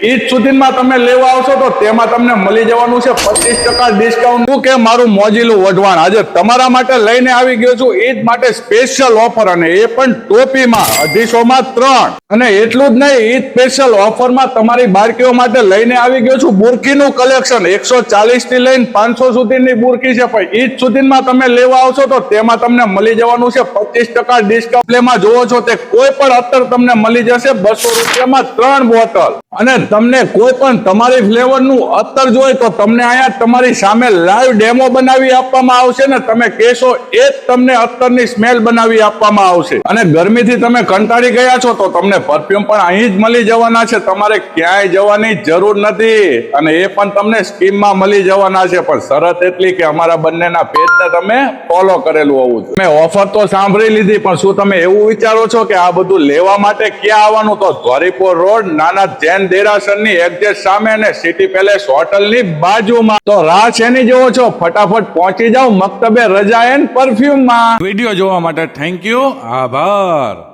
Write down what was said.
ઈદ સુધીમાં તમે લેવા આવશો તો તેમાં તમને મળી જવાનું છે 25% ડિસ્કાઉન્ટ. શું કે મારું મોજીલું વઢવાણ આજે તમારા માટે લઈને આવી ગયો છું ઈદ માટે સ્પેશિયલ ઓફર, અને એ પણ ટોપીમાં 250 માં 3. અને એટલું જ નહીં, ઈદ સ્પેશિયલ ઓફરમાં તમારી બાળકીઓ માટે લઈને આવી ગયો છું બુરકીનું કલેક્શન. 140 થી લઈને 500 સુધીની બુરકી છે, પણ ઈદ સુધીમાં તમે લેવા આવશો તો તેમાં તમને મળી જવાનું છે 25% ડિસ્કાઉન્ટ. એમાં જોવો છો તે કોઈ પણ અત્તર તમને મળી જશે 200 રૂપિયામાં 3 બોટલ. અને તમને કોઈ પણ તમારી ફ્લેવરનું અત્તર જોઈએ તો તમને અહીંયા તમારી સામે લાઈવ ડેમો બનાવી આપવામાં આવશે, ને તમે કહેશો એ જ તમને અત્તરની સ્મેલ બનાવી આપવામાં આવશે. અને ગરમીથી તમે કંટાળી ગયા છો તો તમને પરફ્યુમ પણ અહીં જ મળી જવાના છે, તમારે ક્યાંય જવાની જરૂર નથી. અને એ પણ તમને સ્કીમમાં મળી જવાના છે, પણ શરત એટલી કે અમારા બંનેના પેજને તમે ફોલો કરેલું હોવું જોઈએ. મેં ઓફર તો સાંભળી લીધી, પણ શું તમે એવું વિચારો છો કે આ બધું લેવા માટે ક્યાં આવવાનું? તો ધોરીપુર રોડ નાના જૈન દેરાસરની એક્ઝેક્ટ સામે અને સિટી પેલેસ હોટલની બાજુમાં. તો રાહ શેની જોવો છો? ફટાફટ પહોંચી જાઓ મક્તબે રજા એન્ડ પરફ્યુમમાં. વિડીયો જોવા માટે થેન્ક યુ, આભાર.